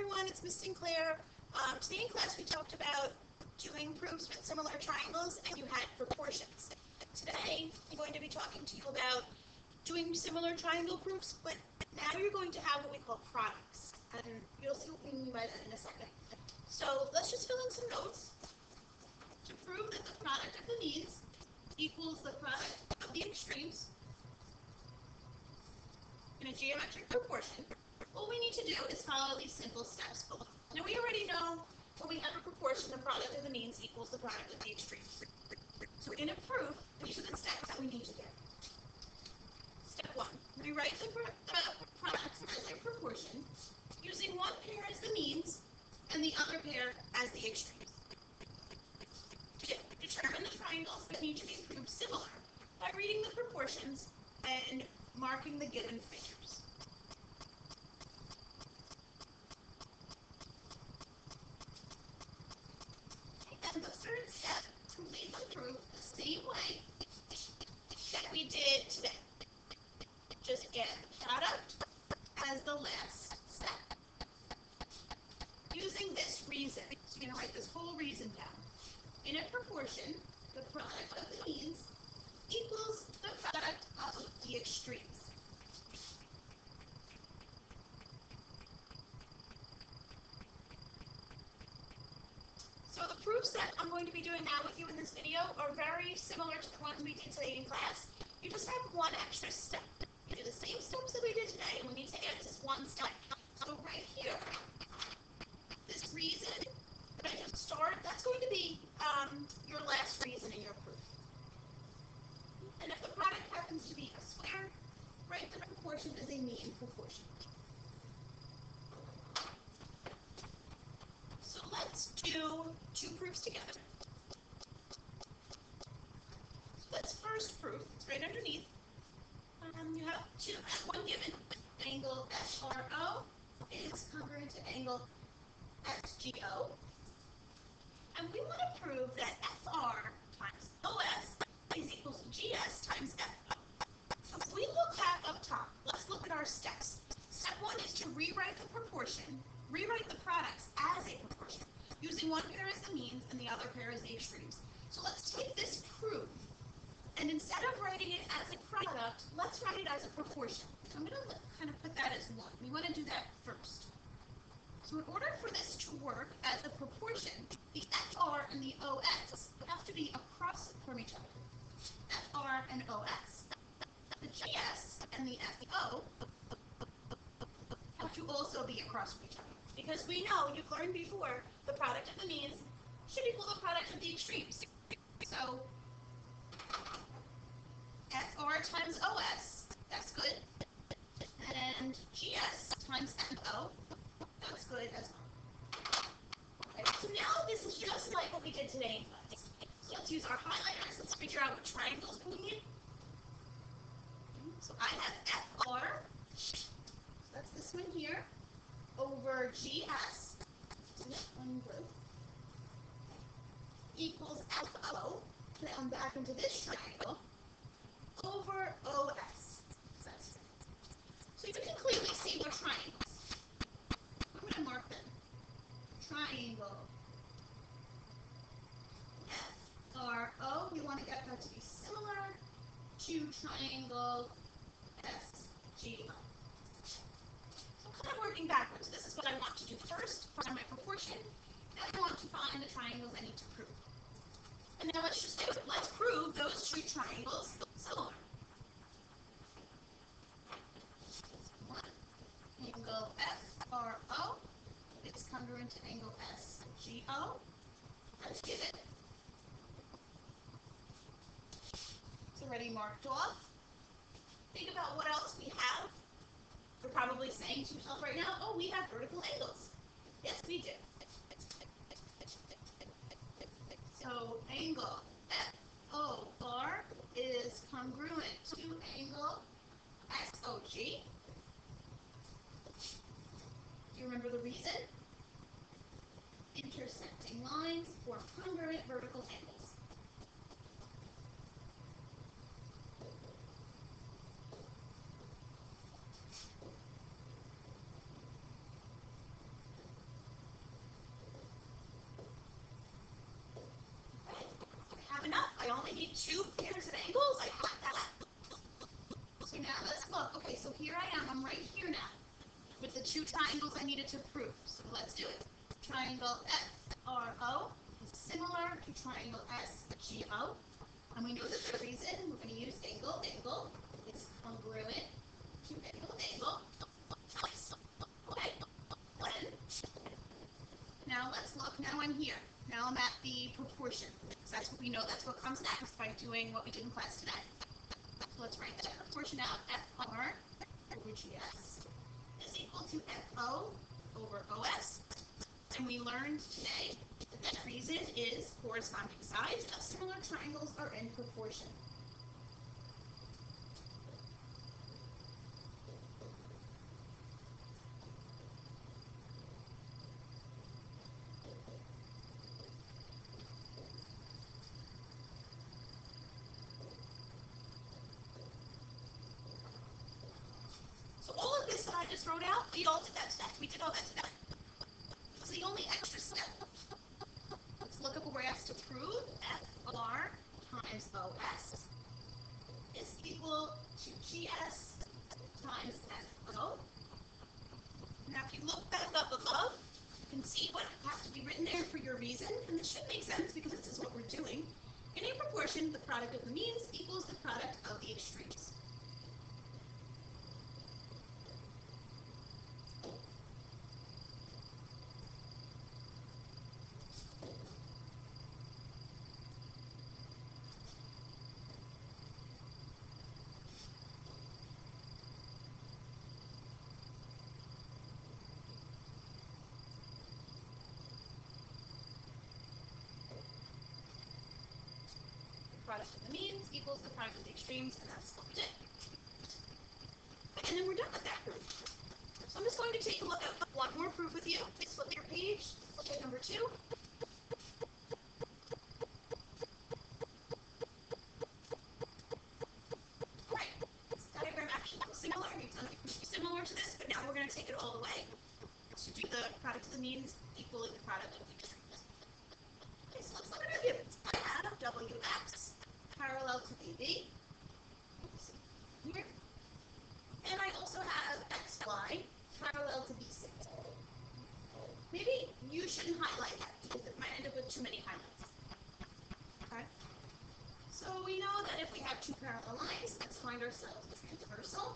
everyone, it's Miss Sinclair. Today in class we talked about doing proofs with similar triangles and you had proportions. Today I'm going to be talking to you about doing similar triangle proofs, but now you're going to have what we call products, and you'll see what we mean by that in a second. So let's just fill in some notes. To prove that the product of the means equals the product of the extremes in a geometric proportion, what we need to do is follow these simple steps below. Now we already know when we have a proportion, the product of the means equals the product of the extremes. So in a proof, these are the steps that we need to do. Step 1, rewrite the products as a proportion, using one pair as the means and the other pair as the extremes. 2, determine the triangles that need to be proved similar by reading the proportions and marking the given figures. And the third step, complete the proof the same way that we did today. Just add the product as the last step. Using this reason, so you're going to write this whole reason down. In a proportion, the product of the means equals the product of the extremes. So the proofs that I'm going to be doing now with you in this video are very similar to the ones we did today in class. You just have one extra step. You do the same steps that we did today, and we need to add just one step. So right here, this reason that I just started, that's going to be your last reason in your proof. And if the product happens to be a square, write the proportion as a mean proportion. So let's do two proofs together. So let's first proof, it's right underneath. You have one given. Angle FRO is congruent to angle SGO. And we want to prove that FR times OS is equal to GS times FO. So if we look back up top, let's look at our steps. Step 1 is to rewrite the proportion, rewrite the products as a proportion, using one pair as the means and the other pair as the extremes. So let's take this proof, and instead of writing it as a product, let's write it as a proportion. So I'm going to kind of put that as 1. We want to do that first. So in order for this to work as a proportion, the FR and the OS have to be across from each other. FR and OS. The GS and the FO have to also be across from each other. Because we know, you've learned before, the product of the means should equal the product of the extremes. So FR times OS, that's good. And GS times FO, that's good as well. Okay, so now this is just like what we did today in class. So let's use our highlighters. Let's figure out what triangles we need. So I have FR, so that's this one here, over GS, so this one group, equals FO, now back into this triangle, over OS. So you can clearly see we're triangles. I'm going to mark them. Triangle FRO, we want to get that to be similar to triangle SGO. So I'm kind of working backwards. This is what I want to do first, find my proportion. Then I want to find the triangles I need to prove. And now let's just do it. Let's prove those two triangles similar. Angle FRO is congruent to angle SGO. Let's give it. It's already marked off. Think about what else we have. You're probably saying to yourself right now, oh, we have vertical angles. Yes, we do. So angle FOR is congruent to angle SOG. Do you remember the reason? Intersecting lines form congruent vertical angles. I need two pairs of angles. I got that. So now let's look. Okay, so here I am. I'm right here now with the two triangles I needed to prove. So let's do it. Triangle FRO is similar to triangle SGO. And we know that the reason we're going to use angle is congruent to angle twice. Okay, then, now let's look. Now I'm here. Now I'm at the proportion. So that's what we know. That's what comes next by doing what we did in class today. So let's write that proportion out. FR over GS is equal to FO over OS. And we learned today that that reason is corresponding sides of similar triangles are in proportion. So all of this that I just wrote out, we all did that today. We did all that today. So the only extra step, let's look up where we're asked to prove FR times OS is equal to GS times FO. Now if you look back up above, you can see what has to be written there for your reason, and it should make sense because this is what we're doing. In a proportion, the product of the means equals the product of the extremes. Product of the means equals the product of the extremes, and that's what we did. And then we're done with that proof. So I'm just going to take a look at one more proof with you. Please flip your page, look at number 2. Alright, this diagram actually looks similar. We've done it similar to this, but now we're going to take it all the way to do the product of the means equaling the product of the extremes. Okay, so let's look at our givens. I have WX parallel to AB, here, and I also have XY parallel to BC. Maybe you shouldn't highlight that because it might end up with too many highlights. Okay? So we know that if we have two parallel lines, let's find ourselves a transversal.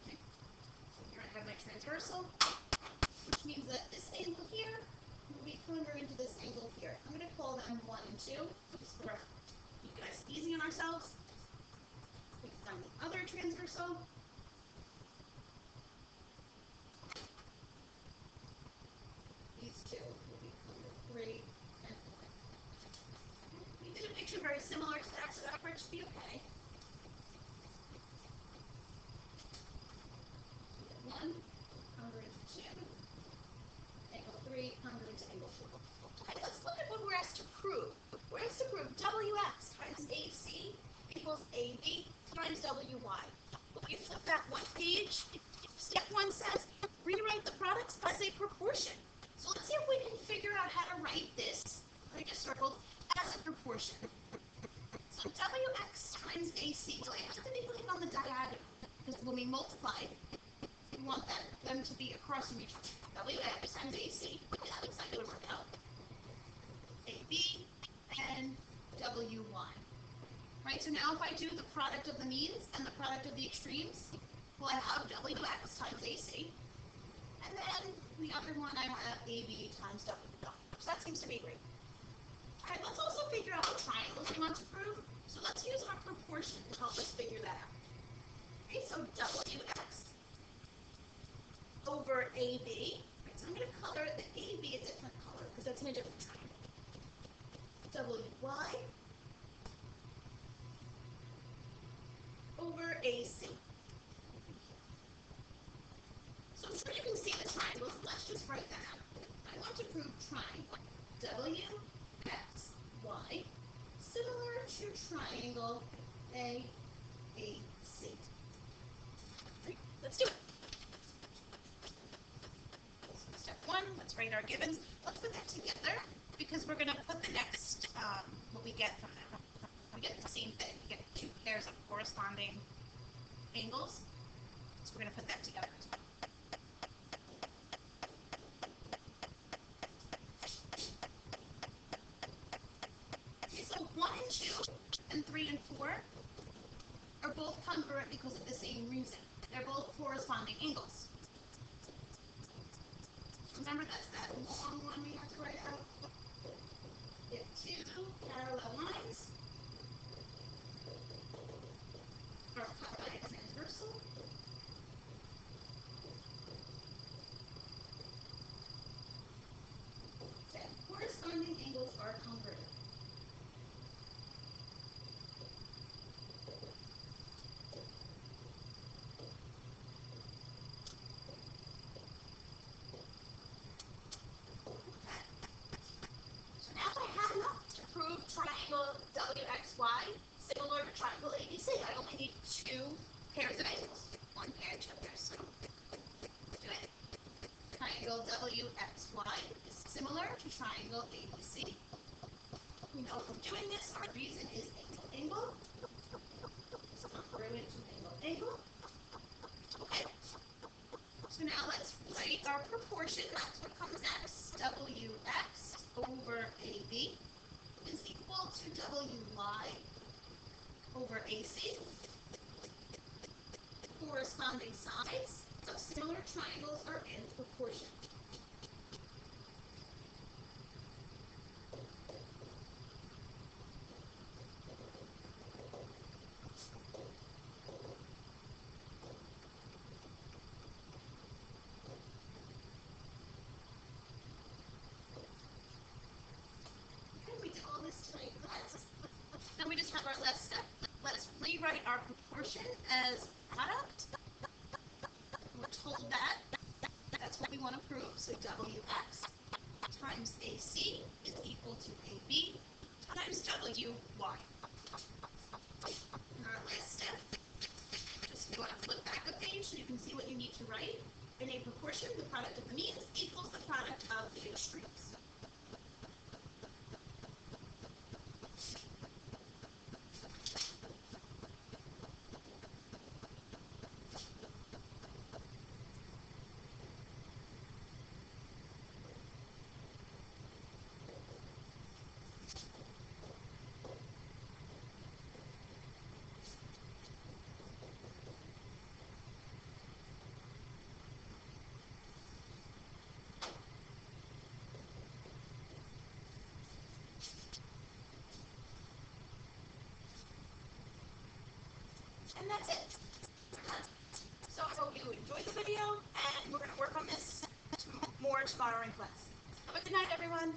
Okay. So here I have my transversal, which means that this angle here will be congruent to this angle here. I'm going to call them 1 and 2, just for you guys easy on ourselves. We find the other transversal. These two will become the 3 and 4. We did a picture very similar to that, so that part should be okay. 1 congruent to 2. Angle 3 congruent to angle 4. Okay, let's look at what we're asked to prove. We're asked to prove WX times AC equals AB times WY. If we flip back one page, step 1 says rewrite the products as a proportion. So let's see if we can figure out how to write this, I just circled, as a proportion. So WX times AC, so I have to be looking on the diagonal, because when we multiply, we want them to be across from each other. WX times AC, that looks like it would work out. AB and WY. Right, so now if I do the product of the means and the product of the extremes, well, I have WX times AC. And then the other one, I have AB times WY. So that seems to be great. All right, let's also figure out what triangles we want to prove. So let's use our proportion to help us figure that out. Okay, so WX over AB. Right, so I'm going to color the AB a different color because that's in a different triangle. WY over AC. So I'm sure you can see the triangles. Let's just write that out. I want to prove triangle WXY similar to triangle AAC. Right, let's do it. So step 1, let's write our givens. Let's put that together because we're going to put the next, we'll what we get from them. We get the same thing. We get two pairs of corresponding angles. So we're going to put that together as well. Okay, so 1 and 2 and 3 and 4 are both congruent because of the same reason. They're both corresponding angles. Remember, that's that long one we have to write out. If two parallel lines are cut by a transversal, then corresponding angles are congruent. Triangle WXY, similar to triangle ABC. I only need two pairs of angles. One pair, two pairs. So do it. Triangle WXY is similar to triangle ABC. We know from doing this, our reason is angle. It's congruent to angle. Okay. So now let's write our proportion. That's what comes next. WX over AB is equal to WY over AC. Corresponding sides of similar triangles are in proportion. Now we just have our last step. Let's rewrite our proportion as product. We're told that. That's what we want to prove. So WX times AC is equal to AB times WY. And our last step, just you want to flip back a page so you can see what you need to write. In a proportion, the product of the means equals the product of the extremes. And that's it. So I hope you enjoyed the video, and we're going to work on this more tomorrow in class. Have a good night, everyone.